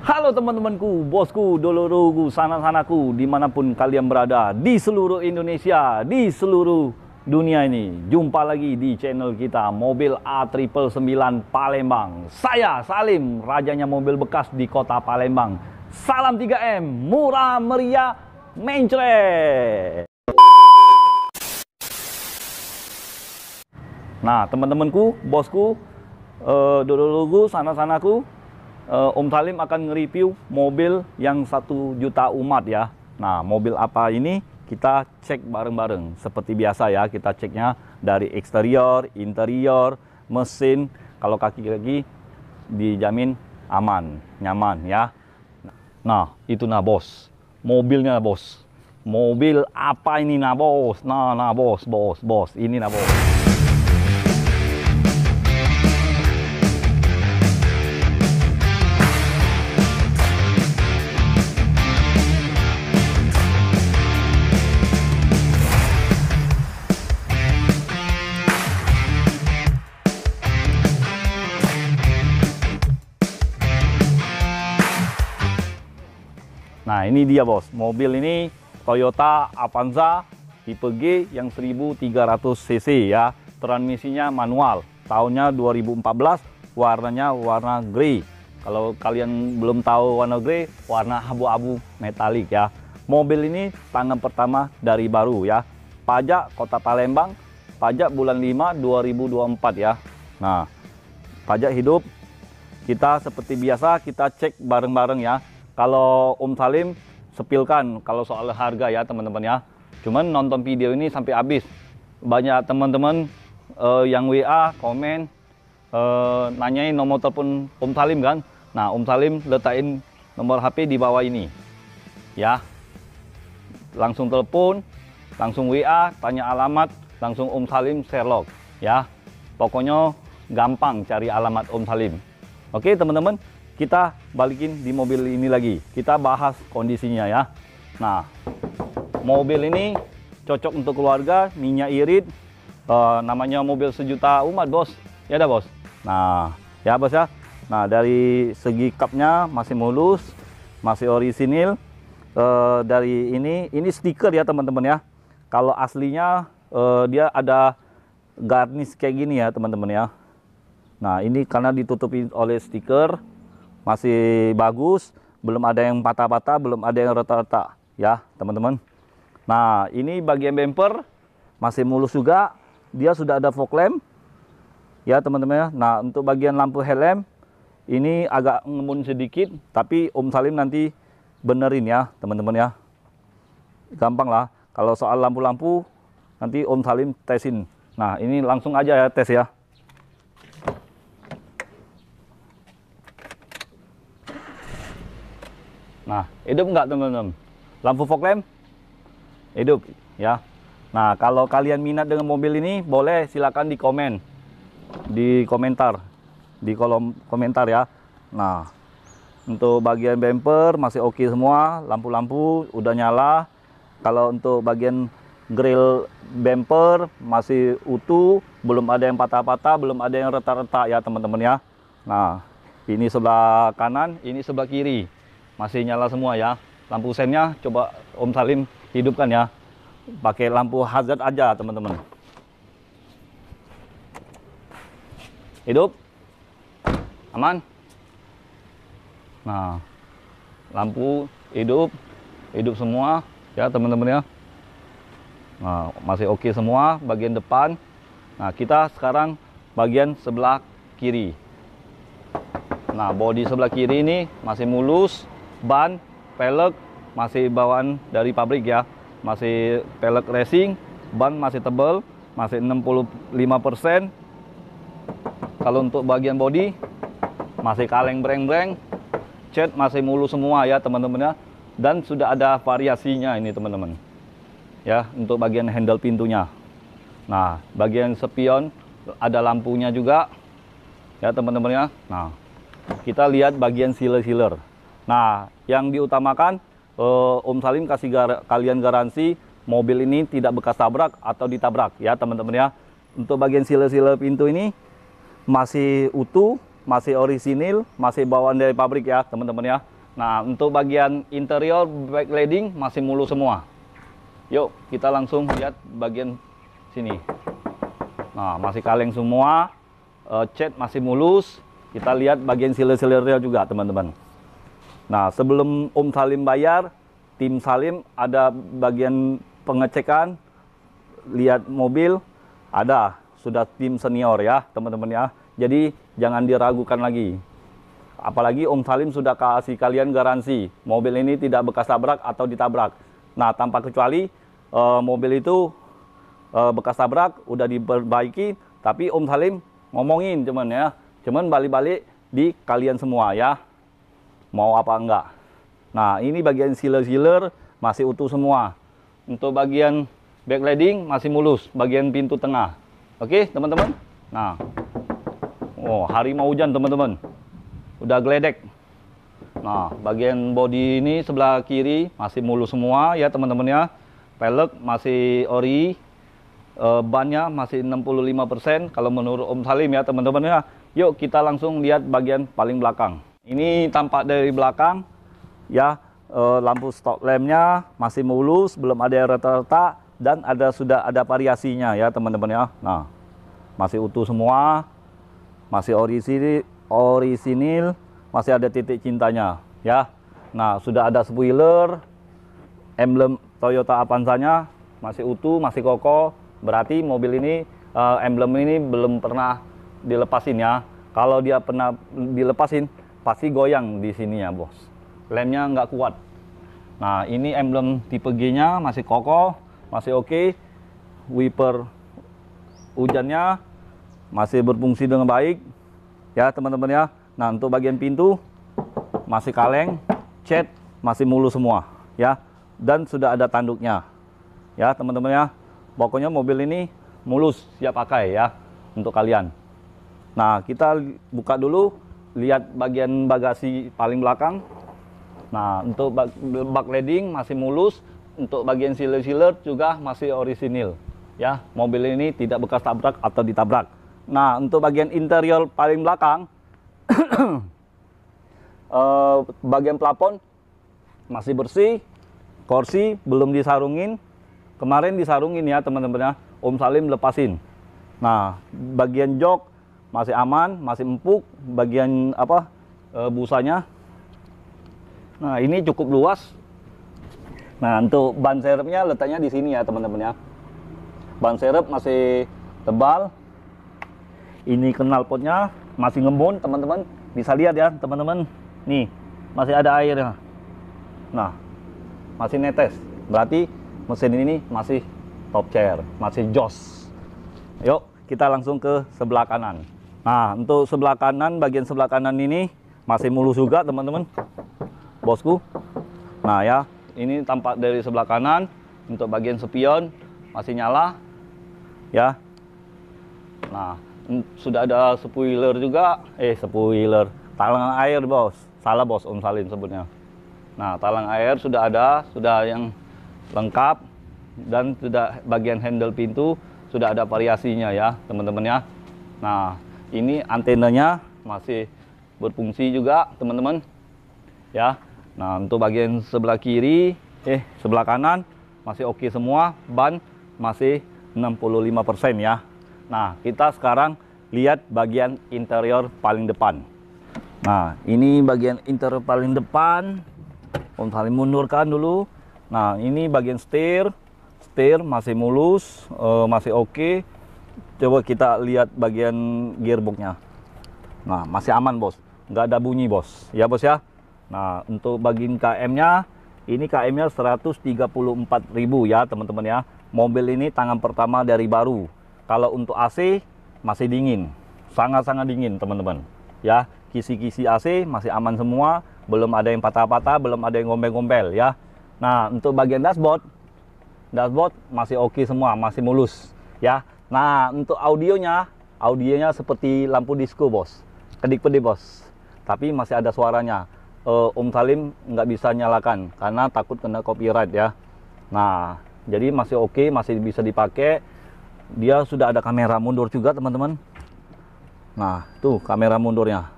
Halo teman-temanku, bosku, dulurku, sanak-sanaku, dimanapun kalian berada, di seluruh Indonesia, di seluruh dunia ini. Jumpa lagi di channel kita, Mobil A999 Palembang. Saya Salim, rajanya mobil bekas di kota Palembang. Salam 3M, murah meriah, mencret. Nah, teman-temanku, bosku, dulurku, sanak-sanaku, Om Salim akan nge-review mobil yang 1 juta umat ya. Nah, mobil apa ini kita cek bareng-bareng. Seperti biasa ya, kita ceknya dari eksterior, interior, mesin. Kalau kaki-kaki dijamin aman, nyaman ya. Nah, itu nah bos, mobilnya bos. Mobil apa ini nah bos? Nah bos, ini nah bos. Nah, ini dia bos, mobil ini Toyota Avanza tipe G yang 1300 cc ya. Transmisinya manual, tahunnya 2014, warnanya warna grey. Kalau kalian belum tahu warna grey, warna abu-abu metalik ya. Mobil ini tangan pertama dari baru ya. Pajak Kota Palembang, pajak bulan 5 2024 ya. Nah, pajak hidup kita seperti biasa kita cek bareng-bareng ya. Kalau Om Salim sepilkan kalau soal harga ya teman-teman ya. Cuman nonton video ini sampai habis. Banyak teman-teman yang WA, komen, nanyain nomor telepon Om Salim kan. Nah, Om Salim letakin nomor HP di bawah ini. Ya. Langsung telepon, langsung WA, tanya alamat, langsung Om Salim Sherlock ya. Pokoknya gampang cari alamat Om Salim. Oke, teman-teman. Kita balikin di mobil ini lagi, kita bahas kondisinya ya. Nah, mobil ini cocok untuk keluarga, minyak irit, namanya mobil 1 juta umat bos, ya dah bos. Nah, ya bos ya. Nah, dari segi kapnya masih mulus, masih orisinil. Dari ini stiker ya teman-teman ya. Kalau aslinya dia ada garnish kayak gini ya teman-teman ya. Nah, ini karena ditutupi oleh stiker. Masih bagus, belum ada yang patah-patah, belum ada yang retak-retak ya teman-teman. Nah, ini bagian bumper masih mulus juga, dia sudah ada fog lamp ya teman-teman ya. Nah, untuk bagian lampu headlamp ini agak ngemun sedikit, tapi Om Salim nanti benerin ya teman-teman ya. Gampang lah, kalau soal lampu-lampu nanti Om Salim tesin. Nah, ini langsung aja ya tes ya. Nah, hidup nggak teman-teman? Lampu fog lamp? Hidup ya. Nah, kalau kalian minat dengan mobil ini, boleh silakan di komen. Di komentar. Di kolom komentar ya. Nah, untuk bagian bumper masih oke semua. Lampu-lampu udah nyala. Kalau untuk bagian grill bumper masih utuh. Belum ada yang patah-patah, belum ada yang retak-retak ya teman-teman ya. Nah, ini sebelah kanan, ini sebelah kiri. Masih nyala semua ya. Lampu sennya coba Om Salim hidupkan ya. Pakai lampu hazard aja teman-teman. Hidup. Aman. Nah, lampu hidup. Hidup semua ya teman-teman ya. Nah, masih oke semua bagian depan. Nah, kita sekarang bagian sebelah kiri. Nah, bodi sebelah kiri ini masih mulus. Ban, pelek masih bawaan dari pabrik ya. Masih pelek racing, ban masih tebal, masih 65%. Kalau untuk bagian bodi masih kaleng breng-breng. Cat masih mulus semua ya teman-teman ya. Dan sudah ada variasinya ini teman-teman. Ya, untuk bagian handle pintunya. Nah, bagian spion ada lampunya juga. Ya teman-teman ya. Nah, kita lihat bagian sealer-sealer. Nah, yang diutamakan Om Salim kasih kalian garansi mobil ini tidak bekas tabrak atau ditabrak ya teman-teman ya. Untuk bagian sealer-sealer pintu ini masih utuh, masih orisinil, masih bawaan dari pabrik ya teman-teman ya. Nah, untuk bagian interior backlighting masih mulus semua. Yuk kita langsung lihat bagian sini. Nah, masih kaleng semua, cat masih mulus. Kita lihat bagian sealer-sealernya juga teman-teman. Nah, sebelum Om Salim bayar, tim Salim ada bagian pengecekan, lihat mobil, ada sudah tim senior ya teman-teman ya. Jadi jangan diragukan lagi. Apalagi Om Salim sudah kasih kalian garansi mobil ini tidak bekas tabrak atau ditabrak. Nah, tanpa kecuali mobil itu bekas tabrak udah diperbaiki, tapi Om Salim ngomongin cuman balik-balik di kalian semua ya, mau apa enggak. Nah, ini bagian sealer-sealer masih utuh semua. Untuk bagian backlighting masih mulus, bagian pintu tengah. Oke teman-teman. Nah, oh hari mau hujan teman-teman, udah geledek. Nah, bagian bodi ini sebelah kiri masih mulus semua ya teman-teman ya. Pelek masih ori, bannya masih 65% kalau menurut Om Salim ya teman-teman ya. Yuk kita langsung lihat bagian paling belakang. Ini tampak dari belakang ya, lampu stop lampnya masih mulus, belum ada yang retak-retak, dan sudah ada variasinya ya teman-teman ya. Nah, masih utuh semua, masih orisinil, masih ada titik cintanya ya. Nah, sudah ada spoiler, emblem Toyota Avanza-nya masih utuh, masih kokoh. Berarti mobil ini, emblem ini belum pernah dilepasin ya. Kalau dia pernah dilepasin, pasti goyang di sini ya bos. Lemnya nggak kuat. Nah, ini emblem tipe G-nya masih kokoh, masih oke. Wiper hujannya masih berfungsi dengan baik ya teman-teman ya. Nah, untuk bagian pintu masih kaleng, cat masih mulus semua ya, dan sudah ada tanduknya ya teman-teman ya. Pokoknya mobil ini mulus, siap pakai ya untuk kalian. Nah, kita buka dulu, lihat bagian bagasi paling belakang. Nah, untuk backlighting masih mulus, untuk bagian sealer-sealer juga masih orisinil ya. Mobil ini tidak bekas tabrak atau ditabrak. Nah, untuk bagian interior paling belakang bagian plafon masih bersih, kursi belum disarungin. Kemarin disarungin ya teman-teman ya, Om Salim lepasin. Nah, bagian jok masih aman, masih empuk. Bagian busanya, nah ini cukup luas. Nah, untuk ban serepnya letaknya di sini ya teman-teman ya. Ban serep masih tebal. Ini knalpotnya masih ngembun teman-teman, bisa lihat ya teman-teman. Nih masih ada airnya. Nah, masih netes, berarti mesin ini masih top chair, masih jos. Yuk kita langsung ke sebelah kanan. Nah, untuk sebelah kanan, bagian sebelah kanan ini masih mulus juga teman-teman bosku. Nah ya, ini tampak dari sebelah kanan. Untuk bagian spion masih nyala ya. Nah, sudah ada spoiler juga, spoiler, talang air bos, salah bos Om Salim sebutnya. Nah, talang air sudah ada, sudah yang lengkap, dan sudah bagian handle pintu sudah ada variasinya ya teman-teman ya. Nah, ini antenanya masih berfungsi juga teman-teman ya. Nah, untuk bagian sebelah kiri, sebelah kanan masih oke semua, ban masih 65% ya. Nah, kita sekarang lihat bagian interior paling depan. Nah, ini bagian interior paling depan. Om Salim mundurkan dulu. Nah, ini bagian setir masih mulus, masih oke. Coba kita lihat bagian gearboxnya. Nah, masih aman bos, nggak ada bunyi bos, ya bos ya. Nah, untuk bagian KM-nya, ini KM-nya 134.000 ya teman-teman ya. Mobil ini tangan pertama dari baru. Kalau untuk AC masih dingin, sangat-sangat dingin teman-teman ya. Kisi-kisi AC masih aman semua, belum ada yang patah-patah, belum ada yang gombel-gombel ya. Nah, untuk bagian dashboard masih oke semua, masih mulus ya. Nah, untuk audionya seperti lampu disco bos, kedip-kedip bos, tapi masih ada suaranya. Om Salim nggak bisa nyalakan karena takut kena copyright ya. Nah, jadi masih oke, masih bisa dipakai. Dia sudah ada kamera mundur juga teman-teman. Nah, tuh kamera mundurnya.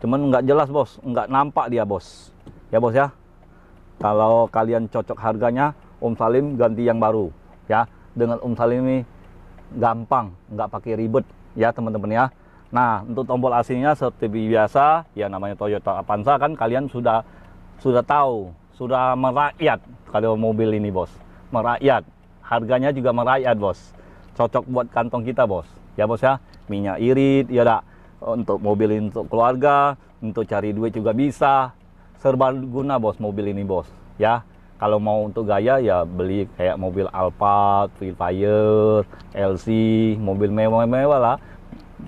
Cuman nggak jelas bos, nggak nampak dia bos. Ya bos ya. Kalau kalian cocok harganya, Om Salim ganti yang baru. Ya, dengan Om Salim ini gampang, nggak pakai ribet ya teman-teman ya. Nah, untuk tombol AC-nya seperti biasa, ya namanya Toyota Avanza kan kalian sudah tahu, sudah merakyat kalau mobil ini bos. Merakyat, harganya juga merakyat bos. Cocok buat kantong kita bos. Ya bos ya, minyak irit ya dak. Untuk mobil ini untuk keluarga, untuk cari duit juga bisa. Serba guna bos mobil ini bos. Ya, kalau mau untuk gaya ya beli kayak mobil Alphard, Fire, LC, mobil mewah-mewah lah.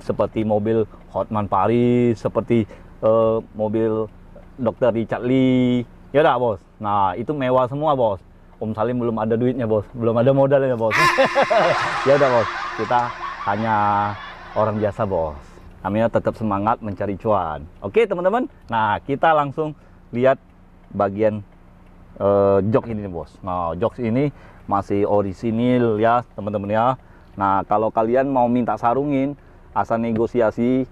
Seperti mobil Hotman Paris, seperti mobil Dr. Richard Lee, ya dak bos. Nah itu mewah semua bos. Om Salim belum ada duitnya bos, belum ada modalnya bos. Ya udah bos, kita hanya orang biasa bos. Namanya tetap semangat mencari cuan. Oke teman-teman. Nah kita langsung lihat bagian jok ini nih bos. Nah jok ini masih orisinil ya teman-teman ya. Nah kalau kalian mau minta sarungin, asal negosiasi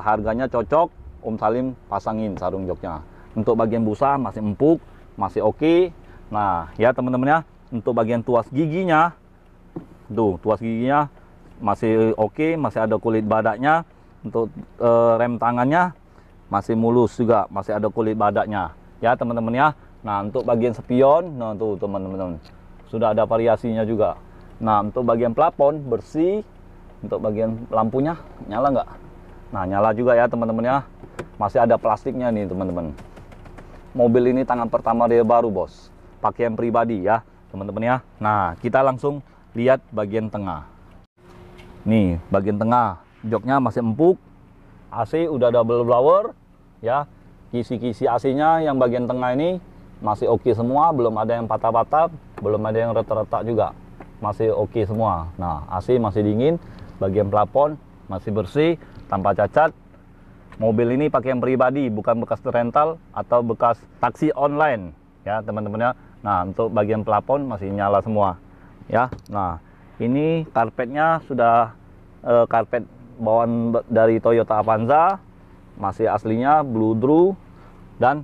harganya cocok, Om Salim pasangin sarung joknya. Untuk bagian busa masih empuk, masih oke. Nah ya teman-teman ya, untuk bagian tuas giginya, tuh tuas giginya masih oke, masih ada kulit badaknya. Untuk rem tangannya masih mulus juga, masih ada kulit badaknya ya teman-teman ya. Nah untuk bagian spion, nah tuh teman-teman sudah ada variasinya juga. Nah untuk bagian plafon bersih. Untuk bagian lampunya nyala nggak? Nah nyala juga ya teman-teman ya. Masih ada plastiknya nih teman-teman. Mobil ini tangan pertama dia baru bos, pakaian pribadi ya teman-teman ya. Nah kita langsung lihat bagian tengah. Nih bagian tengah, joknya masih empuk, AC udah double blower ya. Kisi-kisi AC-nya yang bagian tengah ini masih oke semua, belum ada yang patah-patah, belum ada yang retak-retak juga, masih oke semua. Nah AC masih dingin. Bagian plafon masih bersih, tanpa cacat. Mobil ini pakaian pribadi, bukan bekas rental atau bekas taksi online ya teman-teman ya. Nah untuk bagian plafon masih nyala semua ya. Nah ini karpetnya sudah karpet bawaan dari Toyota Avanza, masih aslinya Blue Drew. Dan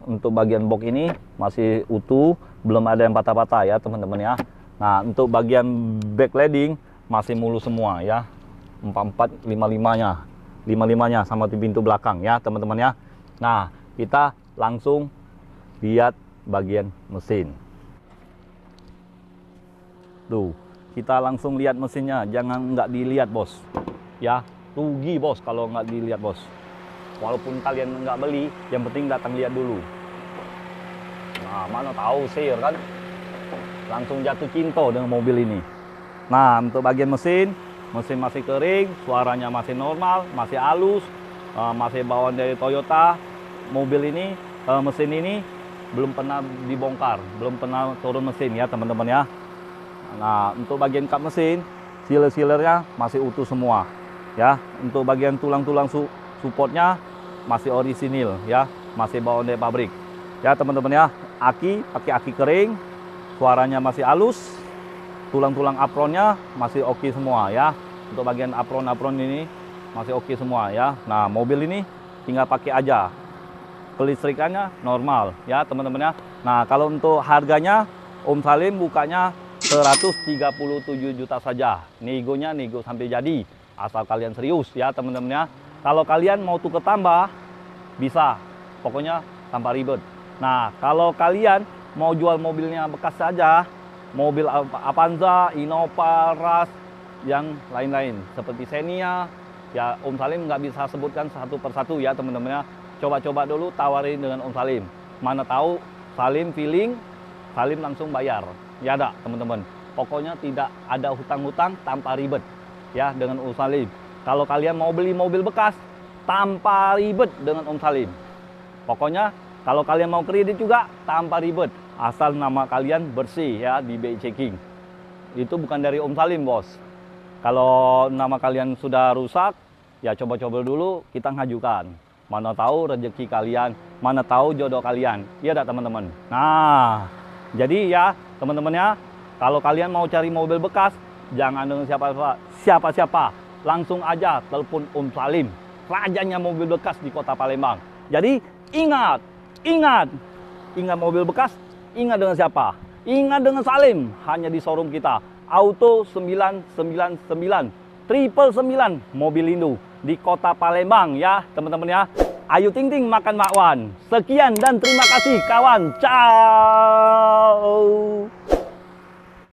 untuk bagian box ini masih utuh, belum ada yang patah-patah ya teman-teman ya. Nah untuk bagian backlighting masih mulus semua ya, 44 55-nya sama di pintu belakang ya teman-teman ya. Nah kita langsung lihat bagian mesin. Tuh kita langsung lihat mesinnya, jangan nggak dilihat bos ya, rugi bos kalau nggak dilihat bos. Walaupun kalian nggak beli, yang penting datang lihat dulu. Nah mana tahu share kan, langsung jatuh cinta dengan mobil ini. Nah untuk bagian mesin masih kering, suaranya masih normal, masih halus, masih bawaan dari Toyota. Mobil ini, mesin ini belum pernah dibongkar, belum pernah turun mesin ya teman-teman ya. Nah untuk bagian kap mesin, sealer-sealernya masih utuh semua ya. Untuk bagian tulang-tulang supportnya masih orisinil ya, masih bawaan dari pabrik ya teman-teman ya. Aki pakai aki kering, suaranya masih halus. Tulang-tulang apronnya masih oke semua ya. Untuk bagian apron ini masih oke semua ya. Nah mobil ini tinggal pakai aja, kelistrikannya normal ya teman-teman ya. Nah kalau untuk harganya Om Salim bukanya 137 juta saja. Negonya nego sampai jadi, asal kalian serius ya teman-teman ya. Kalau kalian mau tuker tambah bisa, pokoknya tanpa ribet. Nah kalau kalian mau jual mobilnya bekas saja, mobil Avanza, Innova, Rush, yang lain-lain seperti Xenia ya, Om Salim nggak bisa sebutkan satu persatu ya teman-teman ya. Coba-coba dulu tawarin dengan Om Salim, mana tahu Salim feeling, Salim langsung bayar ya dak teman-teman. Pokoknya tidak ada hutang-hutang, tanpa ribet ya dengan Om Salim. Kalau kalian mau beli mobil bekas tanpa ribet dengan Om Salim. Pokoknya kalau kalian mau kredit juga tanpa ribet, asal nama kalian bersih ya di BI checking. Itu bukan dari Om Salim bos. Kalau nama kalian sudah rusak, ya coba-coba dulu kita ngajukan. Mana tahu rezeki kalian, mana tahu jodoh kalian. Iya tak teman-teman? Nah, jadi ya teman-teman ya, kalau kalian mau cari mobil bekas, jangan dengan siapa-siapa. langsung aja telepon Om Salim, rajanya mobil bekas di Kota Palembang. Jadi ingat mobil bekas, ingat dengan siapa? Ingat dengan Salim, hanya di showroom kita. Auto 999 999 Mobil Indo di Kota Palembang ya teman-teman ya. Ayo ting ting makan bakwan. Sekian dan terima kasih kawan. Ciao.